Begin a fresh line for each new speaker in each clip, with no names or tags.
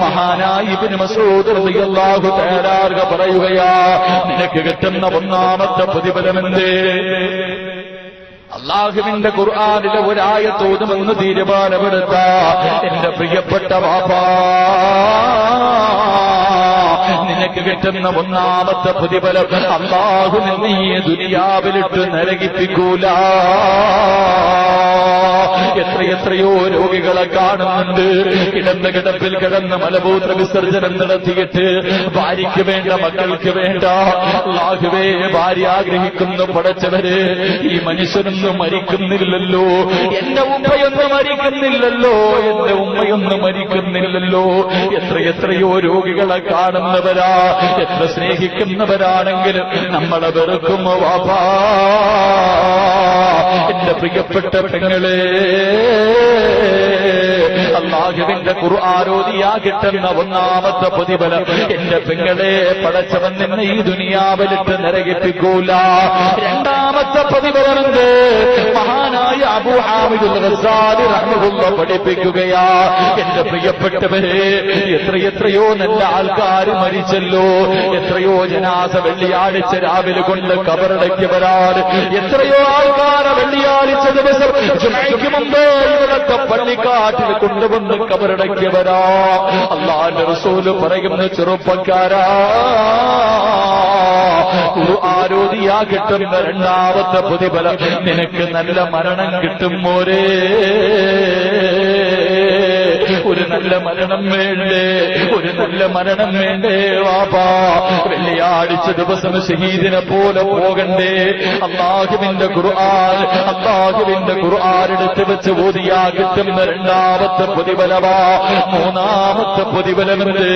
മഹാനായ ഇബ്നു മസ്ഊദ് റളിയല്ലാഹു തആല അൻഹു പറയുകയാ, നിനക്ക് കിട്ടുന്ന ഒന്നാമത്തെ പ്രതിഫലമെന്തേ? അല്ലാഹുവിന്റെ ഖുർആനിലെ ഒരായത്ത് ഓതുമെന്ന് തീരുമാനമെടുത്ത എന്റെ പ്രിയപ്പെട്ട വാപ്പാ, നിനക്ക് കിട്ടുന്ന ഒന്നാമത്തെ പ്രതിഫലം അല്ലാഹു നിന്നെ ഈ ദുനിയാവിലിട്ട് നരകിപ്പിക്കൂല. എത്രയെത്രയോ രോഗികളെ കാണുന്നുണ്ട്, കിടന്ന കിടപ്പിൽ കിടന്ന് മലമൂത്ര വിസർജനം നടത്തിയിട്ട് ഭാര്യയ്ക്ക് വേണ്ട, മക്കൾക്ക് വേണ്ട, അല്ലാഹുവേ ഭാര്യ ആഗ്രഹിക്കുന്നു, പടച്ചവര് ഈ മനുഷ്യനൊന്നും മരിക്കുന്നില്ലല്ലോ, എന്റെ ഉമ്മയൊന്നും മരിക്കുന്നില്ലല്ലോ, എന്റെ ഉമ്മയൊന്നും മരിക്കുന്നില്ലല്ലോ. എത്രയെത്രയോ രോഗികളെ കാണുന്നവരാ, എത്ര സ്നേഹിക്കുന്നവരാണെങ്കിലും നമ്മളെ വെറുക്കുമോ വാപ്പാ? എന്റെ പ്രിയപ്പെട്ട പെങ്ങളെ, അല്ലാഹുവിന്റെ ഖുർആനോദിയാ കിട്ടുന്ന ഒന്നാമത്തെ പ്രതിഫലം, എന്റെ പെങ്ങളെ, പടച്ചവൻ നിന്നെ ഈ ദുനിയാവിലിട്ട് നരകിപ്പിക്കൂല. രണ്ടാമത്തെ പ്രതിഫലമുണ്ട്. മഹാനായ അബൂ ഹാമിദുൽ ഗസ്സാലി റഹ്മത്തുള്ളാഹി പഠിപ്പിക്കുകയാ, എന്റെ പ്രിയപ്പെട്ടവരെ, എത്രയെത്രയോ നല്ല ആൾക്കാർ മരിച്ചല്ലോ, എത്രയോ ജനാസ വെള്ളിയാഴ്ച രാവിലെ കൊണ്ട് കബറടക്കിയവരാണ്, എത്രയോ ആൾക്കാരെ വെള്ളിയാഴ്ച ദിവസം ജുമഅയ്ക്ക് മുമ്പ് ഇവിടത്തെ പള്ളിക്കാട്ടിൽ കൊണ്ടുവന്ന് കബറടക്കിയവരാ. അല്ലാഹുവിന്റെ റസൂല് പറയുന്ന, ചെറുപ്പക്കാരാ, ഖുർആനോദിയാ കിട്ടുന്ന രണ്ടാമത്തെ പ്രതിഫലം, നിനക്ക് നല്ല മരണം കിട്ടും മോരേ. ഒരു നല്ല മരണം വേണ്ടേ? ഒരു നല്ല മരണം വേണ്ടേ വാപ്പാ? വെള്ളിയാഴ്ച ദിവസം ഷഹീദിനെ പോലെ പോകണ്ടേ? അല്ലാഹുവിന്റെ ഖുർആൻ, അല്ലാഹുവിന്റെ ഖുർആൻ എടുത്ത് വെച്ച് ഓതിയാ കിട്ടുന്ന രണ്ടാമത്തെ പ്രതിഫലമാ. മൂന്നാമത്തെ പ്രതിഫലമെന്ത്?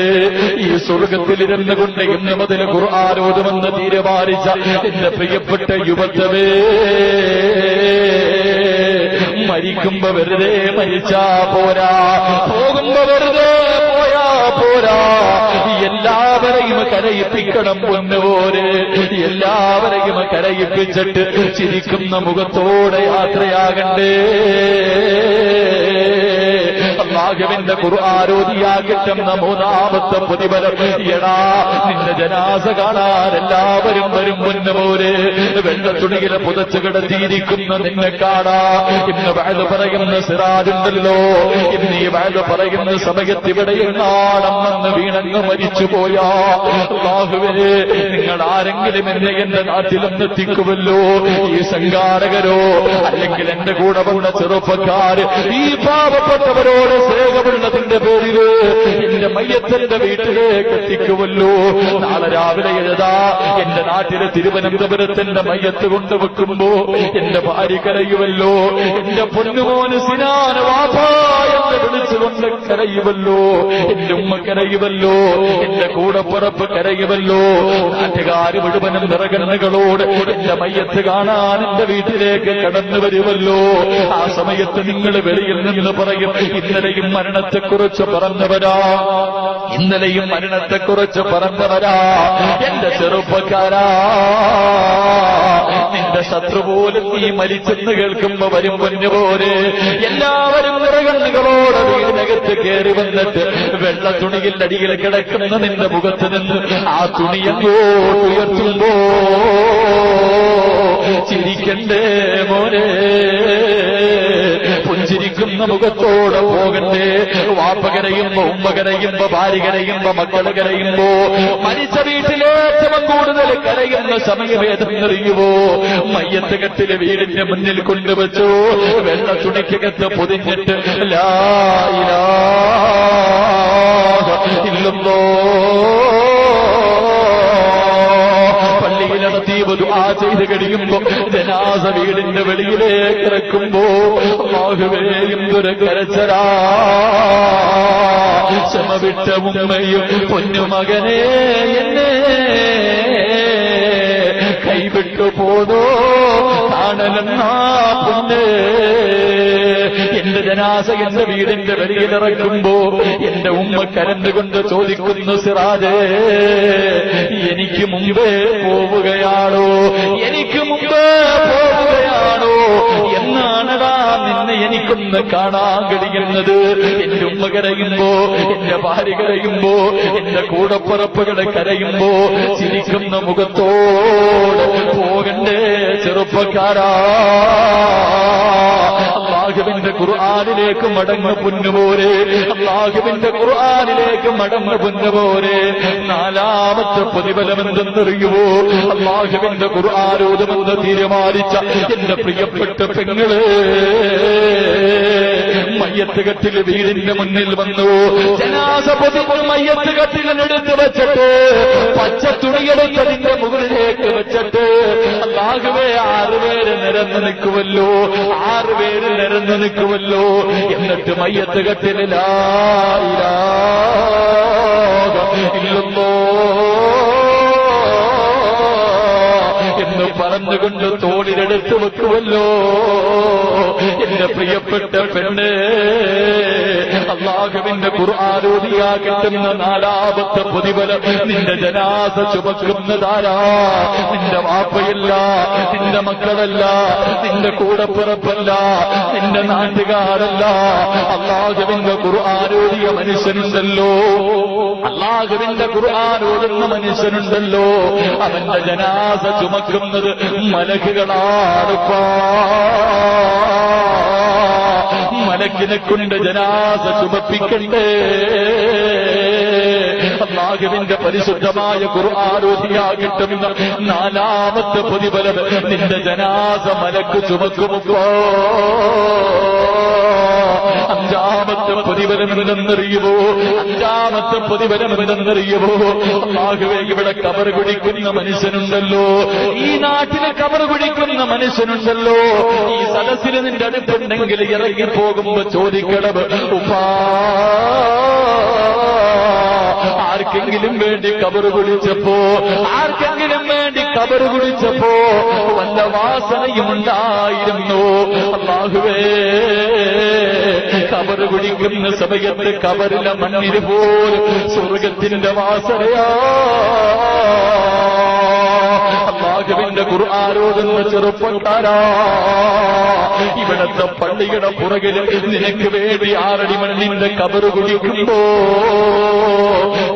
ഈ സ്വർഗത്തിലിരുന്നു കൊണ്ട് ഇന്ന് മുതൽ ഖുർആൻ ഓതുമെന്ന് തീരുമാനിച്ച എന്റെ പ്രിയപ്പെട്ട യുവത്വമേ, മരിക്കുമ്പോ വെറുതെ മരിച്ചാ പോരാ, പോകുമ്പോ വെറുതെ പോയാ പോരാ, എല്ലാവരെയും കരയിപ്പിക്കണം പൊന്നുപോര്. എല്ലാവരെയും കരയിപ്പിച്ചിട്ട് ചിരിക്കുന്ന മുഖത്തോടെ യാത്രയാകണ്ടേ? അല്ലാഹുവിന്റെ ഖുർആനോദിയാ കിട്ടുന്ന മൂന്നാമത്തെ പ്രതിഫലം, എടാ, നിന്റെ ജനാസ കാണാൻ എല്ലാവരും വരും പൊന്നുപോര്. വെള്ളത്തുണിയിലെ പുതച്ചു കിടത്തിയിരിക്കുന്ന നിന്നെ കാണാ. ഇന്ന് വഅദ് പറയുന്ന സിറാജുണ്ടല്ലോ, ഇന്ന് ഈ വഅദ് പറയുന്ന സമയത്ത് ഇവിടെ എങ്ങാണെന്ന് വീണങ്ങ് മരിച്ചുപോയാ, അല്ലാഹുവേ, നിങ്ങൾ ആരെങ്കിലും എന്റെ നാട്ടിലൊന്ന് എത്തിക്കുമല്ലോ. ഈ സംഘാടകരോ അല്ലെങ്കിൽ എന്റെ കൂടെ വന്ന ചെറുപ്പക്കാര് ഈ പാവപ്പെട്ടവരോട് സ്നേഹമുള്ളതിന്റെ പേരില് എന്റെ മയ്യത്തിന്റെ വീട്ടിലേക്ക് എത്തിക്കുമല്ലോ. നാളെ രാവിലെ എഴുതാ, എന്റെ നാട്ടിലെ തിരുവനന്തപുരത്തിന്റെ മയ്യത്ത് കൊണ്ടുവെക്കുമ്പോ എന്റെ ഭാര്യ കരയുമല്ലോ, എന്റെ പൊന്നുമോന് സിനാന വാപ്പാ എന്ന് വിളിച്ചുകൊണ്ട് കരയുമല്ലോ, എന്റെ ഉമ്മ കരയുമല്ലോ, എന്റെ കൂടപ്പുറപ്പ് കരയുമല്ലോ. നാട്ടുകാര് മുഴുവനും നിറകണ്ണുകളോട് എന്റെ മയ്യത്ത് കാണാൻ എന്റെ വീട്ടിലേക്ക് കടന്നു വരുമല്ലോ. ആ സമയത്ത് നിങ്ങൾ വെളിയിൽ നിന്ന് പറയും, ഇന്നലെയും മരണത്തെക്കുറിച്ച് പറഞ്ഞവരാ, ഇന്നലെയും മരണത്തെക്കുറിച്ച് പറഞ്ഞവരാ. എന്റെ ചെറുപ്പക്കാരാ, നിന്റെ ശത്രു പോലും നീ മരിച്ചെന്ന് കേൾക്കുമ്പോ വരും പൊന്നുപോലെ. എല്ലാവരും നിറകണ്ണുകളോട് വീടിനകത്ത് കയറി വന്നിട്ട് വെള്ള തുണിയിൽ അടിയിൽ കിടക്കുന്ന നിന്റെ മുഖത്ത് നിന്ന് ആ തുണിയങ്ങോട്ട് ഉയർത്തുമ്പോ ചിരിക്കണ്ടേ മോനെ? പുഞ്ചിരിക്കുന്ന മുഖത്തോടെ പോകണ്ടേ? വാപ്പ കരയുമ്പോ, ഉമ്മ കരയുമ്പോ, ഭാര്യ കരയുമ്പോ, മക്കള് കരയുമ്പോ, മരിച്ച വീട്ടിലേറ്റവും കൂടുതൽ കരയുന്ന സമയമേതെന്നറിയുമോ? മയ്യത്ത് കെട്ടില് വീടിന്റെ മുന്നിൽ കൊണ്ടുവച്ചു വെള്ള തുണിക്കകത്ത് പൊതിഞ്ഞിട്ട് ലാ ഇലാഹ ഇല്ലല്ലാഹ് പള്ളിയിലെത്തി ദുആ ചെയ്ത് കഴിയുമ്പോ ജനാസ വീടിന്റെ വെളിയിലേക്ക് ഇറക്കുമ്പോ അല്ലാഹുവേ, എന്തൊരു കരച്ചരാ. ക്ഷമ വിട്ട ഉമ്മയും പൊന്നുമകനെ എന്നെ കൈവിട്ടു പോതോ കാണലെന്നാ പൊന്നേ. എന്റെ ജനാസ എന്റെ വീടിന്റെ വെളിയിലിറക്കുമ്പോ എന്റെ ഉമ്മ കരണ്ടുകൊണ്ട് ചോദിക്കുന്നു, സിറാജേ, എനിക്ക് മുമ്പേ പോവുകയാണോ? എനിക്ക് മുമ്പേ പോവുകയാണോ? എന്നാണടാ നിന്നെ എനിക്കൊന്ന് കാണാൻ കഴിയുന്നത്? എന്റെ ഉമ്മ കരയുമ്പോ, എന്റെ ഭാര്യ കരയുമ്പോ, എന്റെ കൂടപ്പുറപ്പുകളെ കരയുമ്പോ ചിരിക്കുന്ന മുഖത്തോട് പോകണ്ടേ ചെറുപ്പക്കാരാ? അല്ലാഹുവിന്റെ ഖുർആനിലേക്ക് മടങ്ങ് പൊന്നുപോരെ, അല്ലാഹുവിന്റെ ഖുർആനിലേക്ക് മടങ്ങ് പൊന്നുപോരെ. നാലാമത്തെ പ്രതിഫലം എന്തെന്നറിയുവോ? അല്ലാഹുവിന്റെ ഖുർആൻ ഓതുമെന്ന് തീരുമാനിച്ച എന്റെ പ്രിയപ്പെട്ട പെങ്ങള് മയ്യത്ത് കട്ടിൽ വീടിന്റെ മുന്നിൽ വന്നു. ജനാസ പൊതിപ്പോൾ മയ്യത്ത് കട്ടിലെടുത്ത് വെച്ചിട്ട് പച്ച തുണിയെടുത്തതിന്റെ മുകളിലേക്ക് വെച്ചിട്ട് അല്ലാഹുവേ 6 പേര് നിരന്ന് നിൽക്കുമല്ലോ, 6 പേര് നിരന്ന് നിൽക്കുമല്ലോ. എന്നിട്ട് മയ്യത്ത് കട്ടിൽ ലാ ഇലാഹ ഇല്ലല്ലാഹ് എന്ന് പറഞ്ഞുകൊണ്ട് തോളിലെടുത്ത് വെക്കുമല്ലോ. എന്റെ പ്രിയപ്പെട്ട പെണ്ണ്, അല്ലാഹുവിന്റെ ഖുർആൻ ഓതിയാ കിട്ടുന്ന 4ാമത്തെ പ്രതിഫലം നിന്റെ ജനാസ ചുമക്കുന്നതാരാ? നിന്റെ വാപ്പയല്ല, നിന്റെ മക്കളല്ല, നിന്റെ കൂടപ്പിറപ്പല്ല, നിന്റെ നാട്ടുകാരല്ല. അല്ലാഹുവിന്റെ ഖുർആൻ ഓതിയ മനുഷ്യനുണ്ടല്ലോ, അല്ലാഹുവിന്റെ ഖുർആൻ ഓതുന്ന മനുഷ്യനുണ്ടല്ലോ, അവന്റെ ജനാസ ചുമക്കുന്നത് മലക്കുകളാണ്. മലക്കിനെ കൊണ്ട് ജനാസ ചുമപ്പിക്കണ്ടേ? അല്ലാഹുവിന്റെ പരിശുദ്ധമായ ഖുർആൻ ഓതിയാ കിട്ടുന്ന 4ാമത്തെ പ്രതിഫലം നിന്റെ ജനാസ മലക്ക് ചുമക്കുമ്പോ 5ാമത്തെ പ്രതിഫലം എന്തെന്നറിയുമോ? 5ാമത്തെ പ്രതിഫലം എന്തെന്നറിയുമോ? അല്ലാഹുവേ, ഇവിടെ കബർ കുടിക്കുന്ന മനുഷ്യനുണ്ടല്ലോ, ഈ നാട്ടിലെ കബർ കുടിക്കുന്ന മനുഷ്യനുണ്ടല്ലോ, ഈ സദസ്സിൽ നിന്റെ അടുത്തുണ്ടെങ്കിൽ ഇറങ്ങി പോകുമ്പോ ചോദിക്കണം, ഉപ്പാ ആർക്കെങ്കിലും വേണ്ടി കബർ കുടിച്ചപ്പോ, ആർക്കെങ്കിലും വേണ്ടി കബർ കുടിച്ചപ്പോ വല്ല വാസനയും ഉണ്ടായിരുന്നു? അല്ലാഹുവേ, കബർ കുടിക്കുന്ന സമയത്ത് കബറിലെ മണ്ണിന് പോലും സ്വർഗത്തിന്റെ വാസനയാ. അല്ലാഹുവിന്റെ ഖുർആൻ ഓതുന്ന ചെറുപ്പക്കാരാ, ഇവിടത്തെ പള്ളിയുടെ പുറകിൽ നിനക്ക് വേണ്ടി 6 അടി മണ്ണിന്റെ കബർ കുടിക്കുമ്പോ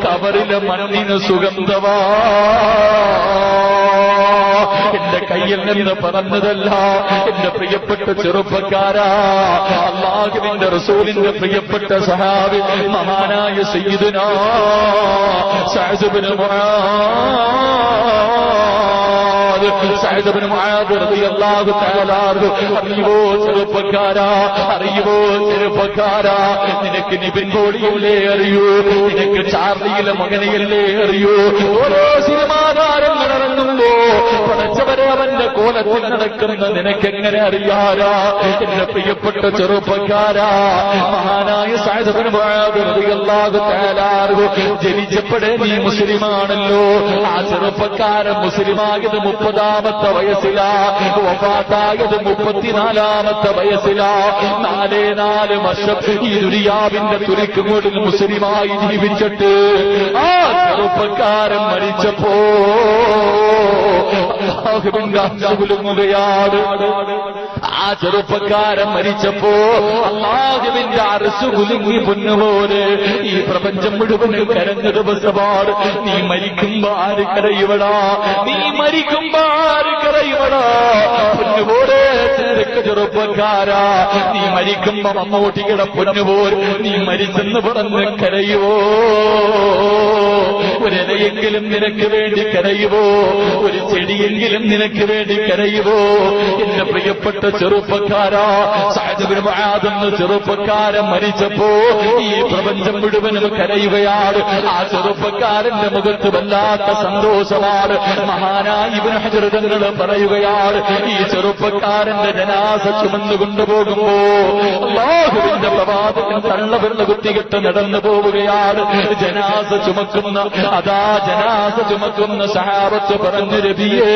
കബറിലെ മണ്ണിന് സുഗന്ധവാ. എന്റെ കയ്യിൽ നിന്ന് പറഞ്ഞതല്ല, എന്റെ പ്രിയപ്പെട്ട ചെറുപ്പക്കാരാ, അല്ലാഹുവിന്റെ റസൂലിന്റെ പ്രിയപ്പെട്ട സഹാബി മഹാനായ സയ്യിദുനാ സഅദ് ഇബ്നു മുആദ് റളിയല്ലാഹു തആല അറിയുവോ ചെറുപ്പക്കാരാ, അറിയുവോ ചെറുപ്പക്കാരാ, നിനക്ക് നിബിൻ പോളിയല്ലേ അറിയൂ, നിനക്ക് ചാർലിയിലെ മകനെയല്ലേ അറിയൂ. ഓരോ സിനിമാതാരങ്ങൾ ഇറങ്ങുമ്പോ പടച്ചവരെ അവന്റെ കോലത്തിൽ നടക്കുന്ന നിനക്കെങ്ങനെ അറിയാരാ? എന്റെ പ്രിയപ്പെട്ട ചെറുപ്പക്കാരാ, മഹാനായ സഅദ് ഇബ്നു മുആദ് റളിയല്ലാഹു തആല ജനിച്ചപ്പോഴേ നീ മുസ്ലിമാണല്ലോ. ആ ചെറുപ്പക്കാരൻ മുസ്ലിമായത് 30ാമത്തെ വയസ്സിലാ, വഫാത്തായത് 34ാമത്തെ വയസ്സിലാ. 4 വർഷം ഈ ദുനിയാവിന്റെ തുരക്കുകളിൽ മുസ്ലിമായി ജീവിച്ചിട്ട് ആ ചെറുപ്പക്കാരൻ മരിച്ചപ്പോ കുലുങ്ങുകയാണ്. ആ ചെറുപ്പക്കാരൻ മരിച്ചപ്പോ അല്ലാഹുവിന്റെ അർശ് കുലുങ്ങി പൊന്നുപോലെ ഈ പ്രപഞ്ചം മുഴുവനും കരഞ്ഞ ദിവസമാണ്. നീ മരിക്കുമ്പോ ആര് കരയുവടാ? നീ മരിക്കുമ്പോ ആര് കരയുവടാ? പൊന്നുപോലെ ചെറുപ്പക്കാരാ, നീ മരിക്കുമ്പോ മമ്മൂട്ടിയുടെ പൊന്നുപോൽ നീ മരിച്ചെന്ന് പറഞ്ഞ് കരയുവോ? ഒരിലയെങ്കിലും നിനക്ക് വേണ്ടി കരയുവോ? ഒരു ചെടിയെങ്കിലും നിനക്ക് വേണ്ടി കരയുവോ? എന്റെ പ്രിയപ്പെട്ട ചെറുപ്പക്കാരാ, സഅദ് ഇബ്നു മുആദ് എന്ന ചെറുപ്പക്കാരൻ മരിച്ചപ്പോ ഈ പ്രപഞ്ചം മുഴുവനും കരയുകയാണ്. ആ ചെറുപ്പക്കാരന്റെ മുഖത്ത് വല്ലാത്ത സന്തോഷമാണ്. മഹാനായ ഇബ്നു ഹജർ തങ്ങൾ പറയുകയാണ്, ഈ ചെറുപ്പക്കാരന്റെ ജനാസ ചുമന്നു കൊണ്ടുപോകുമ്പോ അല്ലാഹുവിന്റെ പ്രവാചകൻ തള്ളവെള്ള കുത്തികെട്ട് നടന്നു പോവുകയാണ്. ജനാസ ചുമക്കുന്ന ജനാസ ചുമക്കുന്ന സഹാബത്ത് പറഞ്ഞു, നബിയേ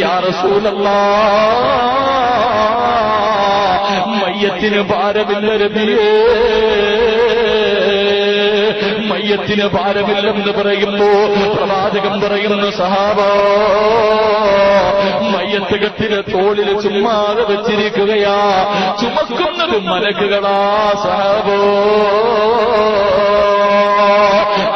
യാ റസൂലല്ലാഹ്, മയ്യത്തിന് ഭാരമില്ല നബിയേ, മയ്യത്തിന് ഭാരമില്ലെന്ന് പറയുമ്പോ പ്രവാചകൻ പറയുന്നു സഹാബ, മയ്യത്ത് കെട്ടിന് തോളിൽ ചുമ്മാതെ വെച്ചിരിക്കുകയാ, ചുമക്കുന്നത് മലക്കുകളാ സഹാബോ.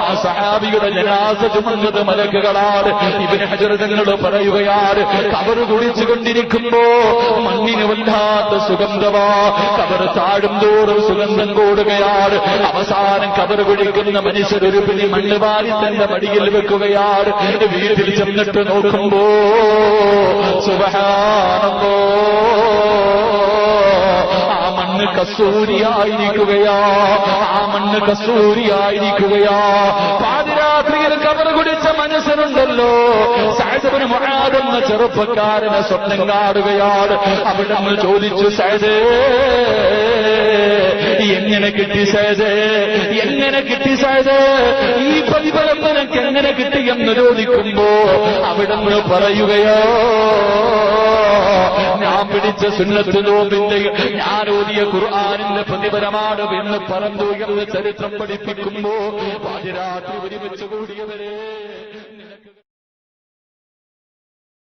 ആ സഹാബിയുടെ ജനാസ ചുമന്നത് മലക്കുകളാണ്. ഇബ്നു ഹജർ തങ്ങളോട് പറയുകയാണ്, കബർ കുടിച്ചുകൊണ്ടിരിക്കുമ്പോ മണ്ണിന് വല്ലാത്ത സുഗന്ധമാ, കബർ താഴും തോറും സുഗന്ധം കൂടുകയാണ്. അവസാനം കബർ കുടിക്കുന്ന മനുഷ്യർ ഒരു പിടി മണ്ണ് വാരി തന്റെ മടിയിൽ വെക്കുകയാണ്. വീട്ടിൽ ചെന്നിട്ട് നോക്കുമ്പോ സുബ്ഹാനല്ലാഹ്, ആ മണ്ണ് കസ്തൂരിയായിരിക്കുകയാ, ആ മണ്ണ് കസ്തൂരിയായിരിക്കുകയാ. പാതിരാത്രിയിൽ കബർ കുടിച്ച മനുഷ്യനുണ്ടല്ലോ, സഅദ് ഇബ്നു മുആദ് എന്ന ചെറുപ്പക്കാരനെ സ്വപ്നം കാണുകയാണ്. അവിടെ നിന്ന് ചോദിച്ചു, സഅദേ എങ്ങനെ കിട്ടി സഅദേ, എങ്ങനെ കിട്ടി സഅദേ, ഈ പ്രതിഫലം നിനക്ക് എങ്ങനെ കിട്ടിയെന്ന് ചോദിക്കുമ്പോ അവിടെ നിന്ന് പറയുകയോ, ഞാൻ പിടിച്ച സുന്നത്ത് നോമ്പിന്റെ, ഞാൻ ഓതിയ ഖുർആനിന്റെ പ്രതിഫലമാണ് എന്ന് പറഞ്ഞു എന്ന് ചരിത്രം പഠിപ്പിക്കുമ്പോ പാതിരാത്രി ഒരുമിച്ച് കൂടിയവരെ